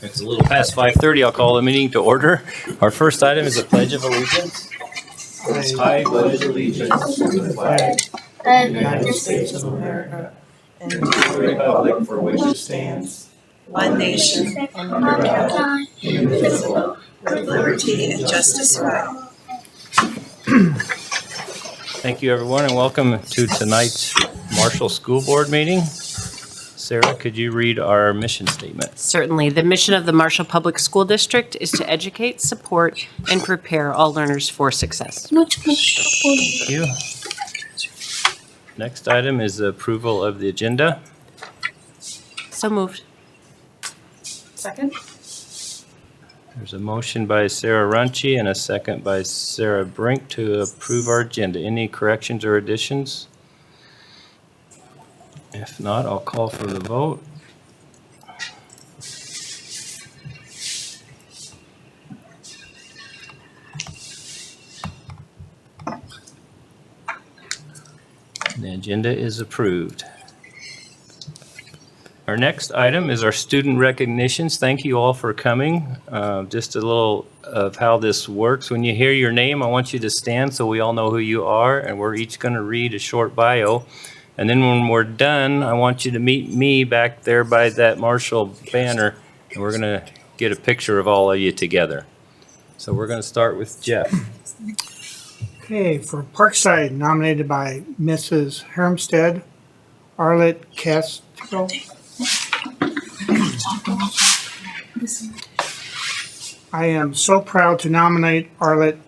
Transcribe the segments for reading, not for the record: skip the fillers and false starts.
It's a little past 5:30. I'll call the meeting to order. Our first item is a Pledge of Allegiance. I pledge allegiance to the flag of the United States of America and to the republic for which it stands, one nation, under God, indivisible, with liberty and justice for all. Thank you, everyone, and welcome to tonight's Marshall School Board meeting. Sarah, could you read our mission statement? Certainly. The mission of the Marshall Public School District is to educate, support, and prepare all learners for success. Thank you. Next item is the approval of the agenda. So moved. Second? There's a motion by Sarah Runcie and a second by Sarah Brink to approve our agenda. Any corrections or additions? If not, I'll call for the vote. The agenda is approved. Our next item is our student recognitions. Thank you all for coming. Just a little of how this works. When you hear your name, I want you to stand so we all know who you are, and we're each going to read a short bio. And then when we're done, I want you to meet me back there by that Marshall banner, and we're going to get a picture of all of you together. So we're going to start with Jeff. Okay, for Parkside, nominated by Mrs. Hermstead, Arlette Castro. I am so proud to nominate Arlette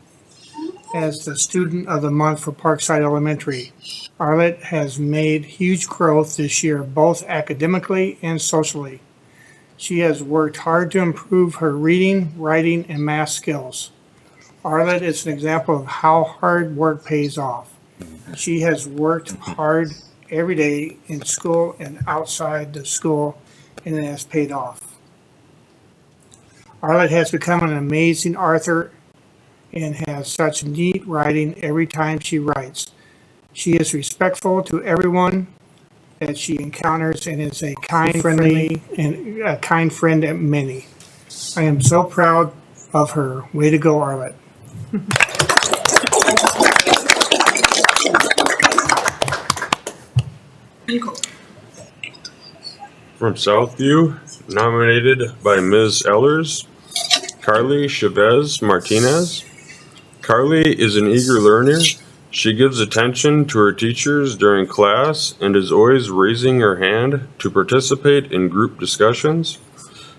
as the Student of the Month for Parkside Elementary. Arlette has made huge growth this year, both academically and socially. She has worked hard to improve her reading, writing, and math skills. Arlette is an example of how hard work pays off. She has worked hard every day in school and outside the school, and it has paid off. Arlette has become an amazing author and has such neat writing every time she writes. She is respectful to everyone that she encounters and is a kind, friendly, and a kind friend at many. I am so proud of her. Way to go, Arlette. From Southview, nominated by Ms. Ellers, Carly Chavez Martinez. Carly is an eager learner. She gives attention to her teachers during class and is always raising her hand to participate in group discussions.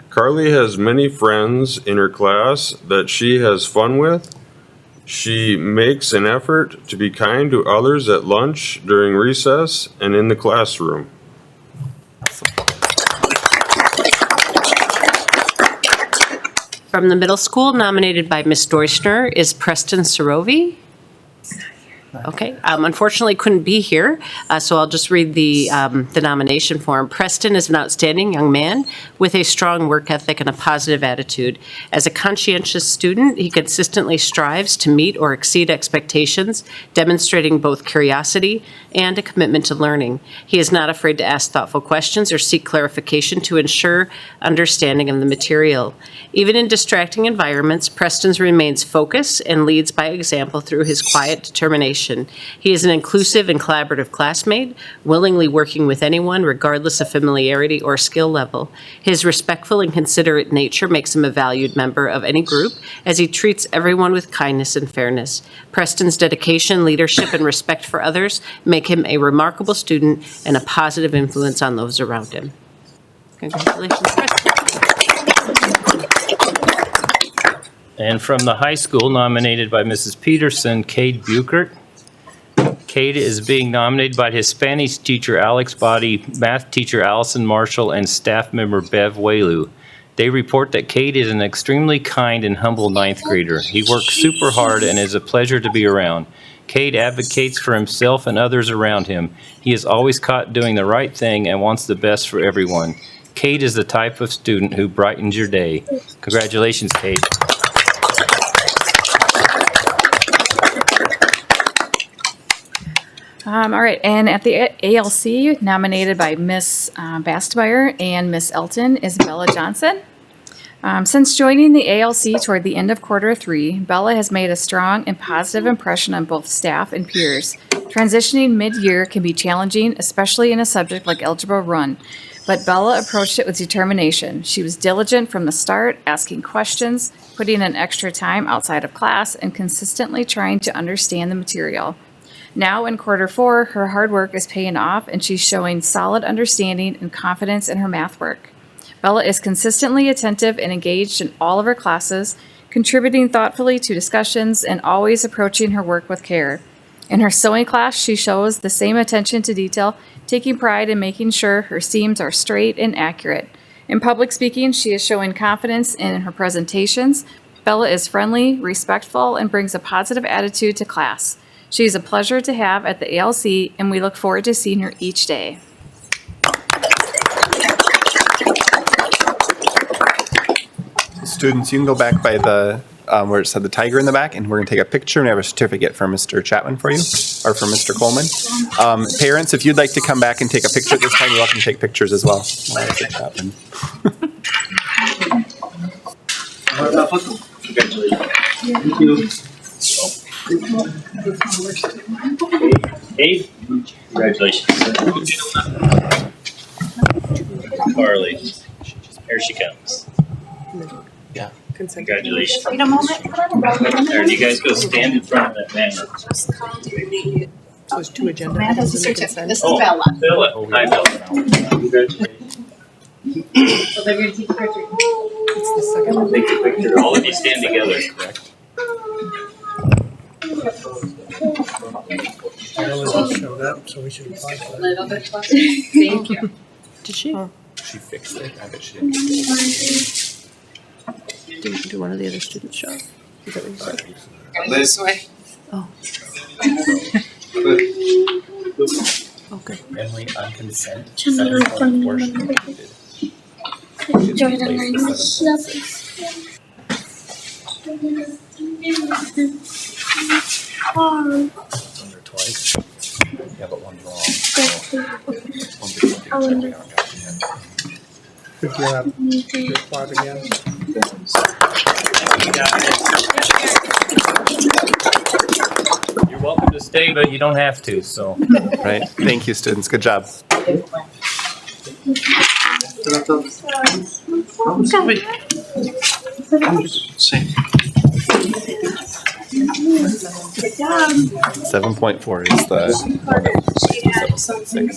Carly has many friends in her class that she has fun with. She makes an effort to be kind to others at lunch, during recess, and in the classroom. From the middle school, nominated by Ms. Deutschner, is Preston Sarovi. Okay, unfortunately couldn't be here, so I'll just read the nomination form. Preston is an outstanding young man with a strong work ethic and a positive attitude. As a conscientious student, he consistently strives to meet or exceed expectations, demonstrating both curiosity and a commitment to learning. He is not afraid to ask thoughtful questions or seek clarification to ensure understanding of the material. Even in distracting environments, Preston remains focused and leads by example through his quiet determination. He is an inclusive and collaborative classmate, willingly working with anyone regardless of familiarity or skill level. His respectful and considerate nature makes him a valued member of any group, as he treats everyone with kindness and fairness. Preston's dedication, leadership, and respect for others make him a remarkable student and a positive influence on those around him. Congratulations, Preston. And from the high school, nominated by Mrs. Peterson, Cade Buchert. Cade is being nominated by his Spanish teacher, Alex Body, math teacher, Allison Marshall, and staff member, Bev Waylu. They report that Cade is an extremely kind and humble ninth grader. He works super hard and is a pleasure to be around. Cade advocates for himself and others around him. He is always caught doing the right thing and wants the best for everyone. Cade is the type of student who brightens your day. Congratulations, Cade. All right, and at the ALC, nominated by Miss Bastmeyer and Miss Elton, is Bella Johnson. Since joining the ALC toward the end of quarter 3, Bella has made a strong and positive impression on both staff and peers. Transitioning mid-year can be challenging, especially in a subject like Algebra 1, but Bella approached it with determination. She was diligent from the start, asking questions, putting in extra time outside of class, and consistently trying to understand the material. Now in quarter 4, her hard work is paying off, and she's showing solid understanding and confidence in her math work. Bella is consistently attentive and engaged in all of her classes, contributing thoughtfully to discussions and always approaching her work with care. In her sewing class, she shows the same attention to detail, taking pride in making sure her seams are straight and accurate. In public speaking, she is showing confidence in her presentations. Bella is friendly, respectful, and brings a positive attitude to class. She is a pleasure to have at the ALC, and we look forward to seeing her each day. Students, you can go back by the, where it said the tiger in the back, and we're going to take a picture, and we have a certificate from Mr. Chapman for you, or from Mr. Coleman. Parents, if you'd like to come back and take a picture at this time, you're welcome to take pictures as well. Mr. Chapman. Cade, congratulations. Carly, here she comes. Congratulations. Wait a moment. There, you guys go stand in front of that banner. There's two agenda Matt has a items in the certificate. consent. This is Bella. Bella, hi Bella. Congratulations. So they're gonna take a picture. It's the second one. Take a picture, all of you stand together, correct? Carolyn showed up, so we should apply for that. Little bit closer. Thank you. Did she? She fixed it. I bet she didn't. Do one of the other students show? Is that what you said? This way. Okay. Emily, on consent. Twice. Yeah, but one wrong. Could you applaud again? You're welcome to stay, but you don't have to, so. Right. Thank you, students. Good job. 7.4 is the one that was 7.6.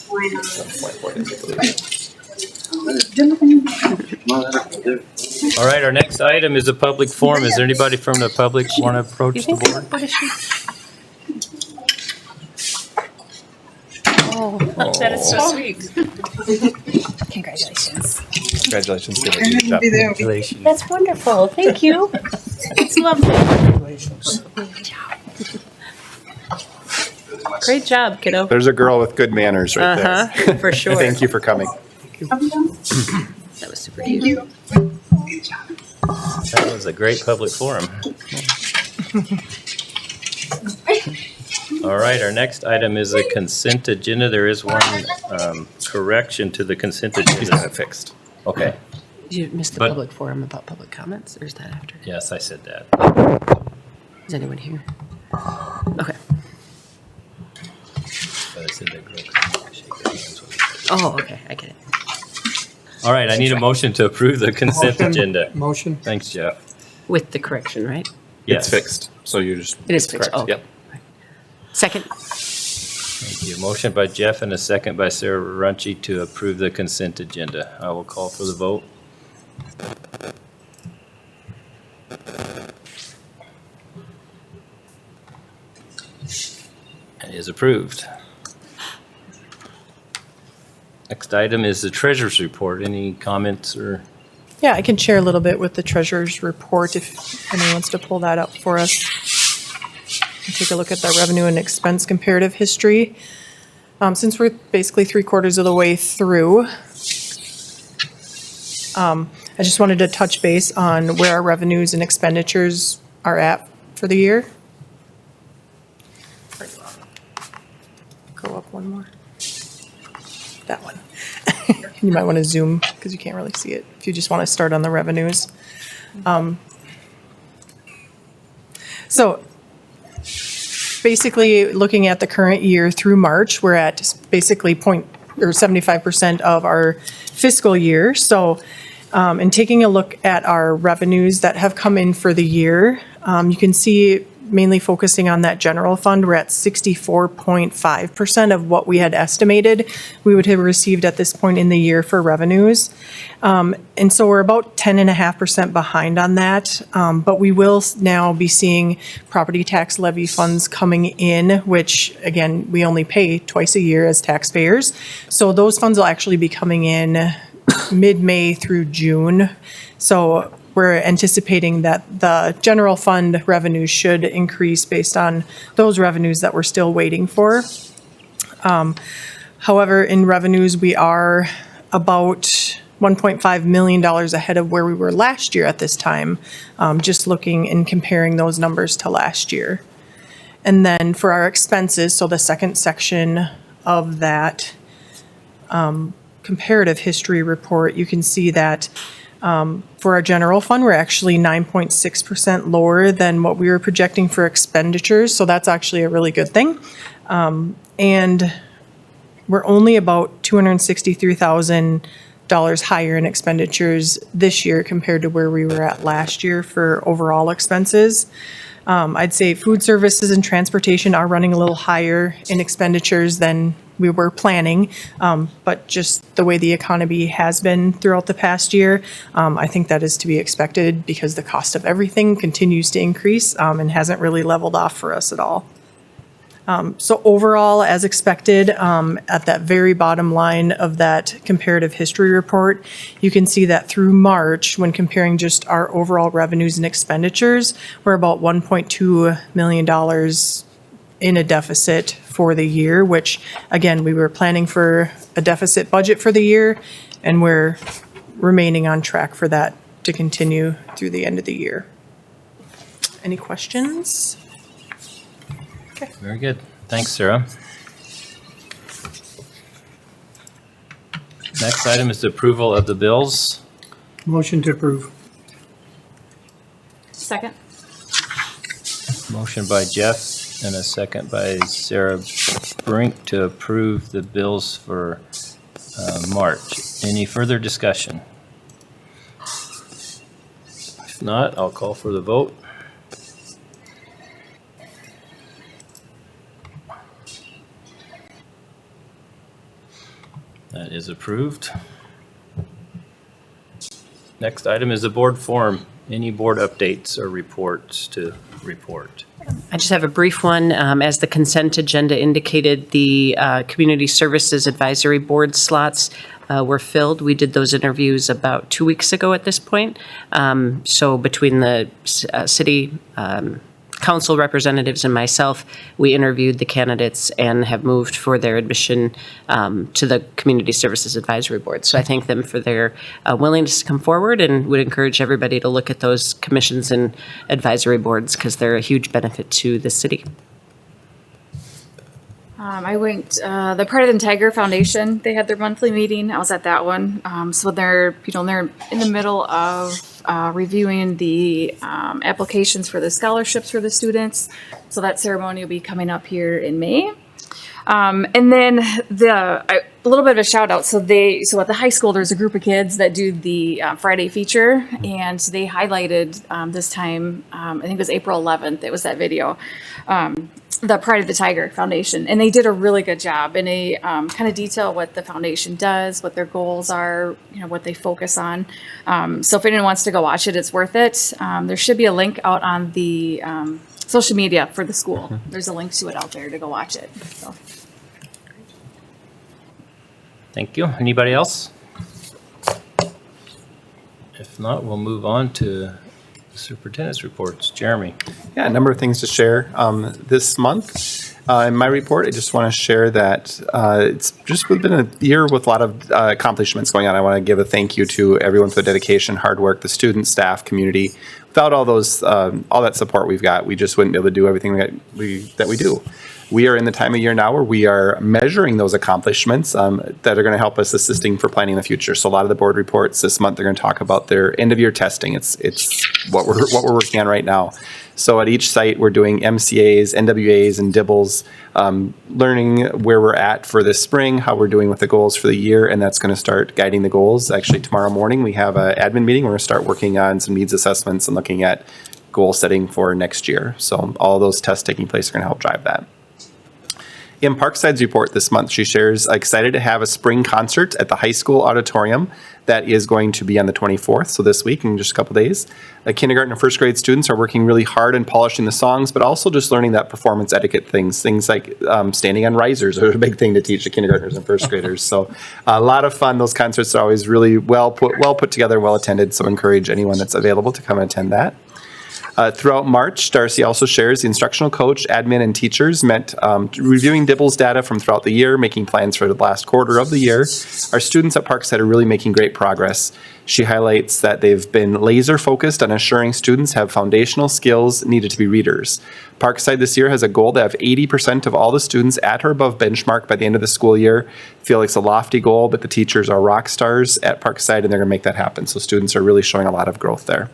7.4 is the All right, our next item is a public forum. Is there anybody from the public want to approach the board? What is she? Oh, that is so sweet. Congratulations. Congratulations. Good job. Congratulations. That's wonderful. Thank you. It's lovely. Congratulations. Great job, kiddo. There's a girl with good manners right there. Uh-huh, for sure. Thank you for coming. That was super cute. That was a great public forum. All right, our next item is a consent agenda. There is one correction to the consent He's got agenda. it fixed. Okay, Did you miss the But- public forum about public comments, or is that after? yes, I said that. Is anyone here? Okay. But I said that girl couldn't shake her hands with me. Oh, okay, I get it. All right, I need a motion to approve the consent Motion. agenda. Motion. Thanks, Jeff. With the correction, right? Yes. It's fixed. So you just. It is it's fixed. correct. Oh. Yep. Second. Thank you. Motion by Jeff and a second by Sarah Runcie to approve the consent agenda. I will call for the vote. It is approved. Next item is the treasurer's report. Any comments or? Yeah, I can share a little bit with the treasurer's report if anyone wants to pull that up for us. Take a look at the revenue and expense comparative history. Since we're basically 3/4 of the way through, I just wanted to touch base on where our revenues and expenditures are at for the year. Go up one more. That one. You might want to zoom because you can't really see it if you just want to start on the revenues. So basically, looking at the current year through March, we're at basically 75% of our fiscal year. So, and taking a look at our revenues that have come in for the year, you can see mainly focusing on that general fund, we're at 64.5% of what we had estimated we would have received at this point in the year for revenues. And so we're about 10.5% behind on that. But we will now be seeing property tax levy funds coming in, which again, we only pay twice a year as taxpayers. So those funds will actually be coming in mid-May through June. So we're anticipating that the general fund revenues should increase based on those revenues that we're still waiting for. However, in revenues, we are about $1.5 million ahead of where we were last year at this time, just looking and comparing those numbers to last year. And then for our expenses, so the second section of that comparative history report, you can see that for our general fund, we're actually 9.6% lower than what we were projecting for expenditures. So that's actually a really good thing. And we're only about $263,000 higher in expenditures this year compared to where we were at last year for overall expenses. I'd say food services and transportation are running a little higher in expenditures than we were planning, but just the way the economy has been throughout the past year, I think that is to be expected because the cost of everything continues to increase and hasn't really leveled off for us at all. So overall, as expected, at that very bottom line of that comparative history report, you can see that through March, when comparing just our overall revenues and expenditures, we're about $1.2 million in a deficit for the year, which again, we were planning for a deficit budget for the year, and we're remaining on track for that to continue through the end of the year. Any questions? Very good. Thanks, Sarah. Next item is the approval of the bills. Motion to approve. Second. Motion by Jeff and a second by Sarah Brink to approve the bills for March. Any further discussion? If not, I'll call for the vote. That is approved. Next item is the board forum. Any board updates or reports to report? I just have a brief one. As the consent agenda indicated, the Community Services Advisory Board slots were filled. We did those interviews about 2 weeks ago at this point. So between the city council representatives and myself, we interviewed the candidates and have moved for their admission to the Community Services Advisory Board. So I thank them for their willingness to come forward and would encourage everybody to look at those commissions and advisory boards because they're a huge benefit to the city. I went, the Pride of the Tiger Foundation, they had their monthly meeting. I was at that one. So they're in the middle of reviewing the applications for the scholarships for the students. So that ceremony will be coming up here in May. And then a little bit of a shout out. So at the high school, there's a group of kids that do the Friday feature, and they highlighted this time, I think it was April 11th, it was that video, the Pride of the Tiger Foundation. And they did a really good job, and they kind of detail what the foundation does, what their goals are, what they focus on. So if anyone wants to go watch it, it's worth it. There should be a link out on the social media for the school. There's a link to it out there to go watch it. So. Thank you. Anybody else? If not, we'll move on to the superintendent's reports. Jeremy. Yeah, a number of things to share this month. In my report, I just want to share that it's just been a year with a lot of accomplishments going on. I want to give a thank you to everyone for the dedication, hard work, the students, staff, community. Without all that support we've got, we just wouldn't be able to do everything that we do. We are in the time of year now where we are measuring those accomplishments that are going to help us assisting for planning the future. So a lot of the board reports this month are going to talk about their end of year testing. It's what we're working on right now. So at each site, we're doing MCAs, NWAs, and DIBELs, learning where we're at for this spring, how we're doing with the goals for the year, and that's going to start guiding the goals. Actually, tomorrow morning, we have an admin meeting. We're going to start working on some needs assessments and looking at goal setting for next year. So all those tests taking place are going to help drive that. In Parkside's report this month, she shares, excited to have a spring concert at the high school auditorium that is going to be on the 24th, so this week in just a couple days. Kindergarten and first grade students are working really hard in polishing the songs, but also just learning that performance etiquette things like standing on risers are a big thing to teach the kindergartners and first graders. So a lot of fun. Those concerts are always really well put together, well attended, so encourage anyone that's available to come and attend that. Throughout March, Darcy also shares the instructional coach, admin, and teachers met reviewing DIBELS data from throughout the year, making plans for the last quarter of the year. Our students at Parkside are really making great progress. She highlights that they've been laser focused on assuring students have foundational skills needed to be readers. Parkside this year has a goal to have 80% of all the students at or above benchmark by the end of the school year. I feel like it's a lofty goal, but the teachers are rock stars at Parkside and they're going to make that happen. So students are really showing a lot of growth there.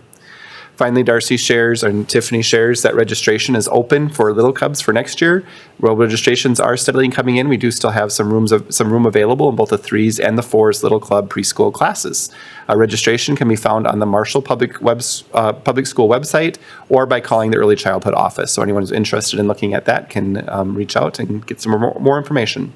Finally, Darcy shares, and Tiffany shares, that registration is open for Little Cubs for next year. Registrations are steadily coming in. We do still have some room available in both the 3s and the 4s Little Club preschool classes. Registration can be found on the Marshall Public School website or by calling the Early Childhood Office. So anyone who's interested in looking at that can reach out and get some more information.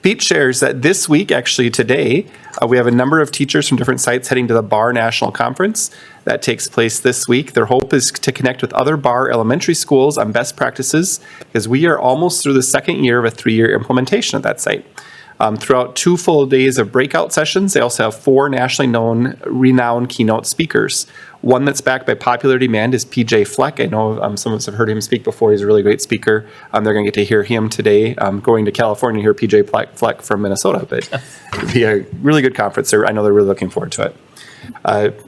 Pete shares that this week, actually today, we have a number of teachers from different sites heading to the BAR National Conference. That takes place this week. Their hope is to connect with other BAR elementary schools on best practices, because we are almost through the second year of a 3-year implementation of that site. Throughout 2 full days of breakout sessions, they also have 4 nationally renowned keynote speakers. One that's backed by popular demand is PJ Fleck. I know some of us have heard him speak before. He's a really great speaker. They're going to get to hear him today. Going to California to hear PJ Fleck from Minnesota, but it'll be a really good conference. I know they're really looking forward to it.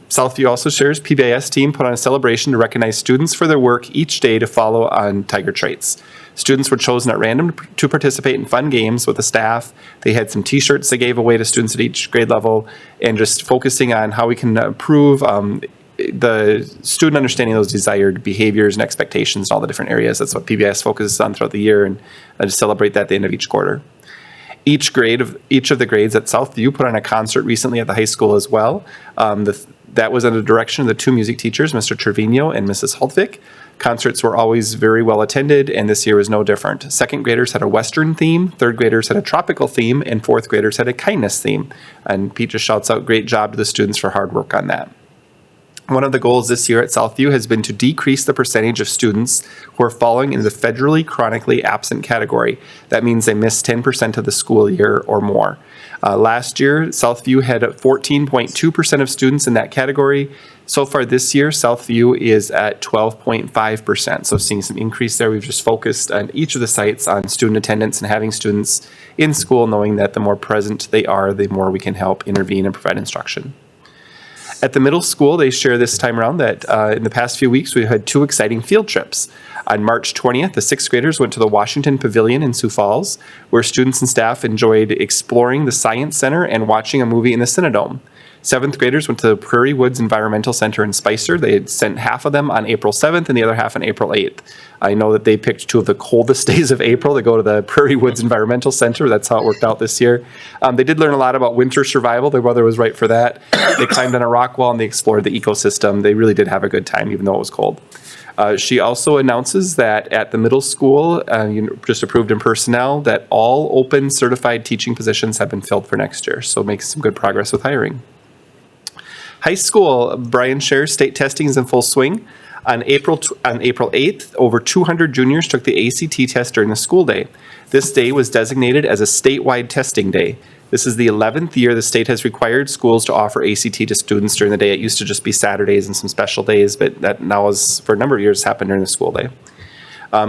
Southview also shares PBIS team put on a celebration to recognize students for their work each day to follow on Tiger traits. Students were chosen at random to participate in fun games with the staff. They had some t-shirts they gave away to students at each grade level, and just focusing on how we can improve the student understanding those desired behaviors and expectations in all the different areas. That's what PBIS focuses on throughout the year, and to celebrate that at the end of each quarter. Each of the grades at Southview put on a concert recently at the high school as well. That was under the direction of the 2 music teachers, Mr. Trevino and Mrs. Hultvik. Concerts were always very well attended, and this year was no different. Second graders had a Western theme, third graders had a tropical theme, and fourth graders had a kindness theme. And Pete just shouts out great job to the students for hard work on that. One of the goals this year at Southview has been to decrease the percentage of students who are falling into the federally chronically absent category. That means they miss 10% of the school year or more. Last year, Southview had 14.2% of students in that category. So far this year, Southview is at 12.5%. So seeing some increase there. We've just focused on each of the sites on student attendance and having students in school, knowing that the more present they are, the more we can help intervene and provide instruction. At the middle school, they share this time around that in the past few weeks, we've had 2 exciting field trips. On March 20th, the 6th graders went to the Washington Pavilion in Sioux Falls, where students and staff enjoyed exploring the Science Center and watching a movie in the Cinedome. 7th graders went to the Prairie Woods Environmental Center in Spicer. They had sent half of them on April 7th and the other half on April 8th. I know that they picked 2 of the coldest days of April to go to the Prairie Woods Environmental Center. That's how it worked out this year. They did learn a lot about winter survival. The weather was right for that. They climbed on a rock wall and they explored the ecosystem. They really did have a good time, even though it was cold. She also announces that at the middle school, just approved in personnel, that all open certified teaching positions have been filled for next year. So making some good progress with hiring. High school, Brian shares, state testing is in full swing. On April 8th, over 200 juniors took the ACT test during the school day. This day was designated as a statewide testing day. This is the 11th year the state has required schools to offer ACT to students during the day. It used to just be Saturdays and some special days, but that now is, for a number of years, happened during the school day.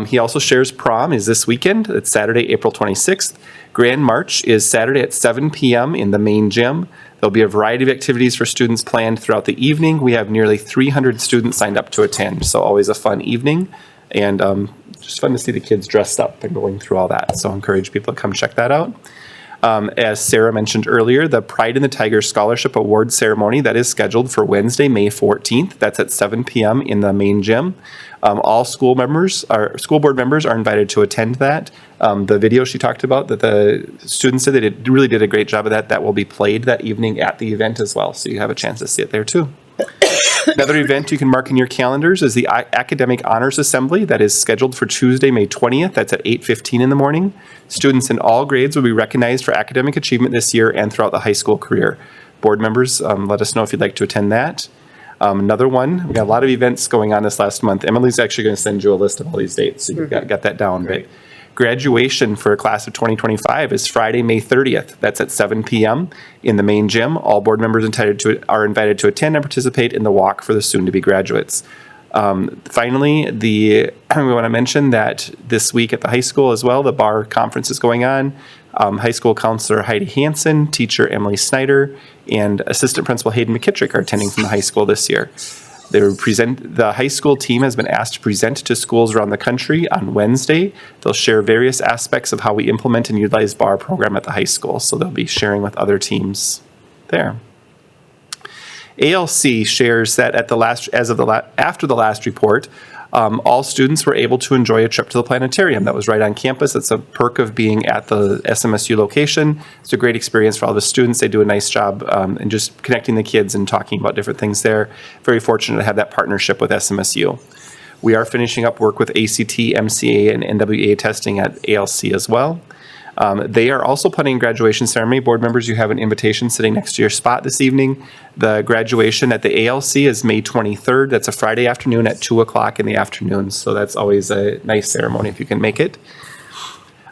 He also shares prom is this weekend. It's Saturday, April 26th. Grand March is Saturday at 7 p.m. in the main gym. There'll be a variety of activities for students planned throughout the evening. We have nearly 300 students signed up to attend, so always a fun evening. And just fun to see the kids dressed up and going through all that. So I encourage people to come check that out. As Sarah mentioned earlier, the Pride in the Tigers Scholarship Award ceremony that is scheduled for Wednesday, May 14th. That's at 7 p.m. in the main gym. All school board members are invited to attend that. The video she talked about that the students said they really did a great job of that will be played that evening at the event as well. So you have a chance to see it there too. Another event you can mark in your calendars is the Academic Honors Assembly that is scheduled for Tuesday, May 20th. That's at 8:15 in the morning. Students in all grades will be recognized for academic achievement this year and throughout the high school career. Board members, let us know if you'd like to attend that. Another one, we got a lot of events going on this last month. Emily's actually going to send you a list of all these dates, so you've got that down. But graduation for a class of 2025 is Friday, May 30th. That's at 7 p.m. in the main gym. All board members are invited to attend and participate in the walk for the soon-to-be graduates. Finally, we want to mention that this week at the high school as well, the bar conference is going on. High school counselor Heidi Hansen, teacher Emily Snyder, and assistant principal Hayden McKittrick are attending from the high school this year. The high school team has been asked to present to schools around the country on Wednesday. They'll share various aspects of how we implement and utilize BAR program at the high school. So they'll be sharing with other teams there. ALC shares that after the last report, all students were able to enjoy a trip to the planetarium that was right on campus. It's a perk of being at the SMSU location. It's a great experience for all the students. They do a nice job in just connecting the kids and talking about different things there. Very fortunate to have that partnership with SMSU. We are finishing up work with ACT, MCA, and NWA testing at ALC as well. They are also planning a graduation ceremony. Board members, you have an invitation sitting next to your spot this evening. The graduation at the ALC is May 23rd. That's a Friday afternoon at 2 o'clock in the afternoon. So that's always a nice ceremony if you can make it.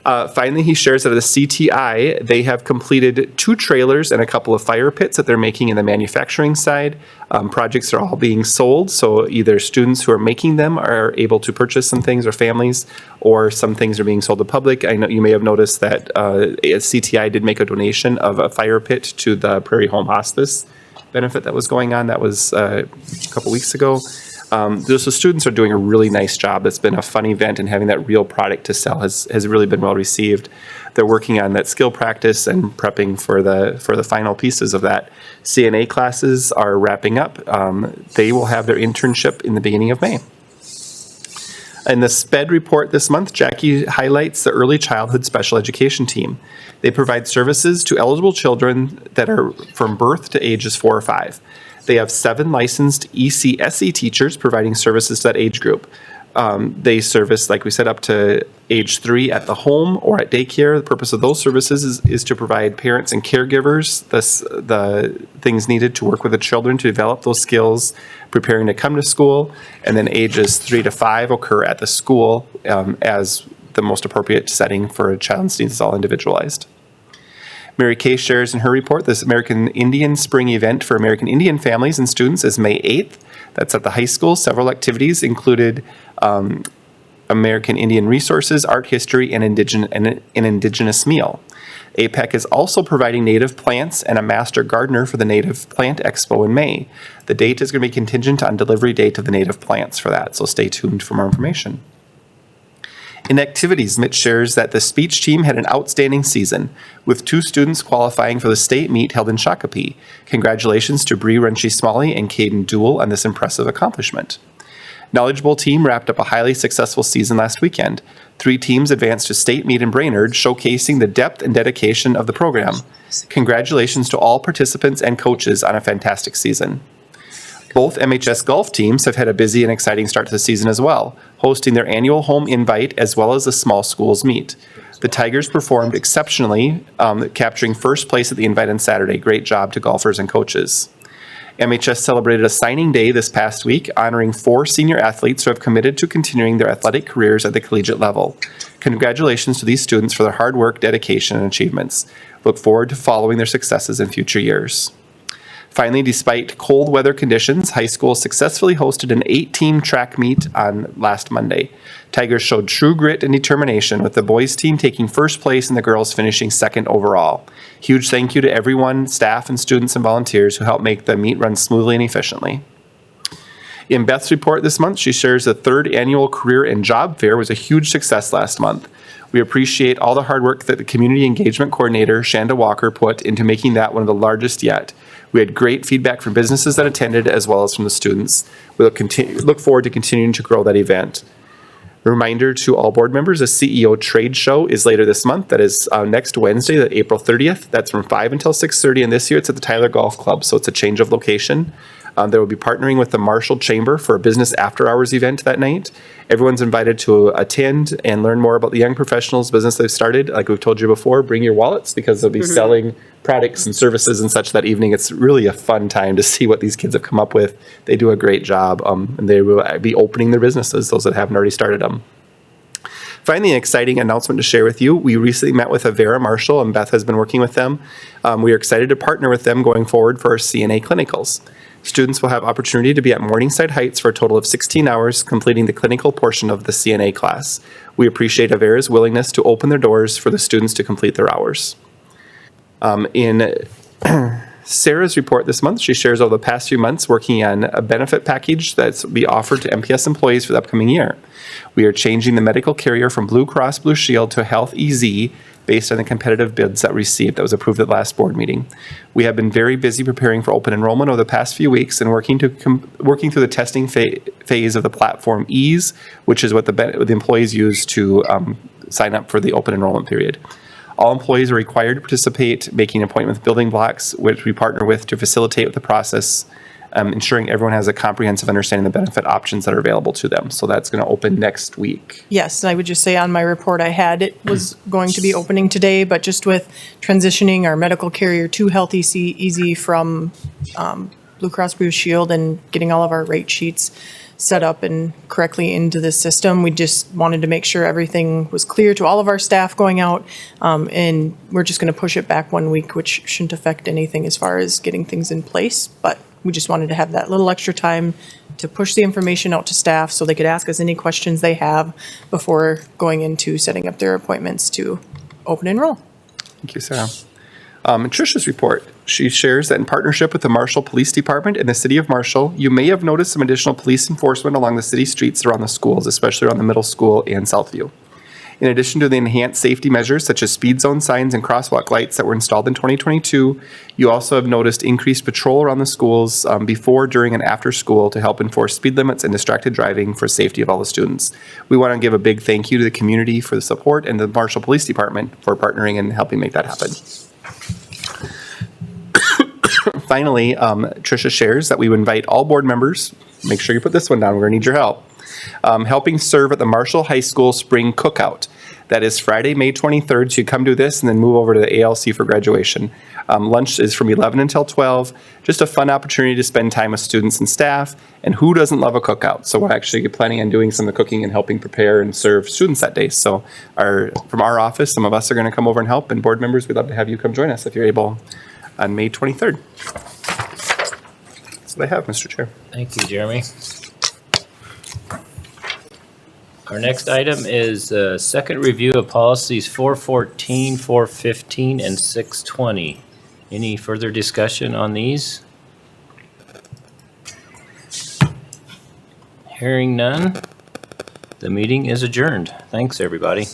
Finally, he shares that at the CTI, they have completed 2 trailers and a couple of fire pits that they're making in the manufacturing side. Projects are all being sold, so either students who are making them are able to purchase some things, or families, or some things are being sold to public. I know you may have noticed that CTI did make a donation of a fire pit to the Prairie Home Hospice benefit that was going on. That was a couple weeks ago. So students are doing a really nice job. It's been a fun event, and having that real product to sell has really been well received. They're working on that skill practice and prepping for the final pieces of that. CNA classes are wrapping up. They will have their internship in the beginning of May. In the SPED report this month, Jackie highlights the Early Childhood Special Education Team. They provide services to eligible children that are from birth to ages 4 or 5. They have 7 licensed ECSE teachers providing services to that age group. They service, like we said, up to age 3 at the home or at daycare. The purpose of those services is to provide parents and caregivers the things needed to work with the children to develop those skills, preparing to come to school. And then ages 3 to 5 occur at the school as the most appropriate setting for a child's needs. Is all individualized. Mary Kay shares in her report this American Indian Spring event for American Indian families and students is May 8th. That's at the high school. Several activities included American Indian resources, art history, and an indigenous meal. APEC is also providing native plants and a master gardener for the Native Plant Expo in May. The date is going to be contingent on delivery date of the native plants for that, so stay tuned for more information. In activities, Mitch shares that the speech team had an outstanding season, with 2 students qualifying for the state meet held in Shakopee. Congratulations to Bree Renshie-Smalley and Caden Duell on this impressive accomplishment. Knowledge Bowl team wrapped up a highly successful season last weekend. 3 teams advanced to state meet in Brainerd, showcasing the depth and dedication of the program. Congratulations to all participants and coaches on a fantastic season. Both MHS golf teams have had a busy and exciting start to the season as well, hosting their annual home invite as well as the small schools meet. The Tigers performed exceptionally, capturing first place at the invite on Saturday. Great job to golfers and coaches. MHS celebrated a signing day this past week, honoring 4 senior athletes who have committed to continuing their athletic careers at the collegiate level. Congratulations to these students for their hard work, dedication, and achievements. Look forward to following their successes in future years. Finally, despite cold weather conditions, high school successfully hosted an 8-team track meet on last Monday. Tigers showed true grit and determination, with the boys team taking first place and the girls finishing second overall. Huge thank you to everyone, staff and students and volunteers who helped make the meet run smoothly and efficiently. In Beth's report this month, she shares the 3rd annual Career and Job Fair was a huge success last month. We appreciate all the hard work that the Community Engagement Coordinator, Shanda Walker, put into making that one of the largest yet. We had great feedback from businesses that attended as well as from the students. We'll look forward to continuing to grow that event. Reminder to all board members, the CEO Trade Show is later this month. That is next Wednesday, April 30th. That's from 5 until 6:30, and this year it's at the Tyler Golf Club, so it's a change of location. They will be partnering with the Marshall Chamber for a business after-hours event that night. Everyone's invited to attend and learn more about the young professionals business they've started. Like we've told you before, bring your wallets because they'll be selling products and services and such that evening. It's really a fun time to see what these kids have come up with. They do a great job, and they will be opening their businesses, those that haven't already started them. Finally, an exciting announcement to share with you. We recently met with Avera Marshall, and Beth has been working with them. We are excited to partner with them going forward for our CNA clinicals. Students will have opportunity to be at Morningside Heights for a total of 16 hours, completing the clinical portion of the CNA class. We appreciate Avera's willingness to open their doors for the students to complete their hours. In Sarah's report this month, she shares over the past few months working on a benefit package that's be offered to MPS employees for the upcoming year. We are changing the medical carrier from Blue Cross Blue Shield to Health EZ based on the competitive bids that received that was approved at the last board meeting. We have been very busy preparing for open enrollment over the past few weeks and working through the testing phase of the platform EASE, which is what the employees use to sign up for the open enrollment period. All employees are required to participate, making an appointment with Building Blocks, which we partner with to facilitate the process, ensuring everyone has a comprehensive understanding of the benefit options that are available to them. So that's going to open next week. Yes, and I would just say on my report I had, it was going to be opening today, but just with transitioning our medical carrier to Health EZ from Blue Cross Blue Shield and getting all of our rate sheets set up and correctly into the system, we just wanted to make sure everything was clear to all of our staff going out, and we're just going to push it back 1 week, which shouldn't affect anything as far as getting things in place, but we just wanted to have that little extra time to push the information out to staff so they could ask us any questions they have before going into setting up their appointments to open enroll. Thank you, Sarah. In Tricia's report, she shares that in partnership with the Marshall Police Department and the City of Marshall, you may have noticed some additional police enforcement along the city streets around the schools, especially around the middle school and Southview. In addition to the enhanced safety measures such as speed zone signs and crosswalk lights that were installed in 2022, you also have noticed increased patrol around the schools before, during, and after school to help enforce speed limits and distracted driving for safety of all the students. We want to give a big thank you to the community for the support and the Marshall Police Department for partnering and helping make that happen. Finally, Tricia shares that we would invite all board members, make sure you put this one down, we're going to need your help, helping serve at the Marshall High School Spring Cookout. That is Friday, May 23rd, so you come do this and then move over to the ALC for graduation. Lunch is from 11 until 12, just a fun opportunity to spend time with students and staff, and who doesn't love a cookout? So we're actually planning on doing some of the cooking and helping prepare and serve students that day. So from our office, some of us are going to come over and help, and board members, we'd love to have you come join us if you're able on May 23rd. That's what I have, Mr. Chair. Thank you, Jeremy. Our next item is second review of policies 414, 415, and 620. Any further discussion on these? Hearing none, the meeting is adjourned. Thanks, everybody.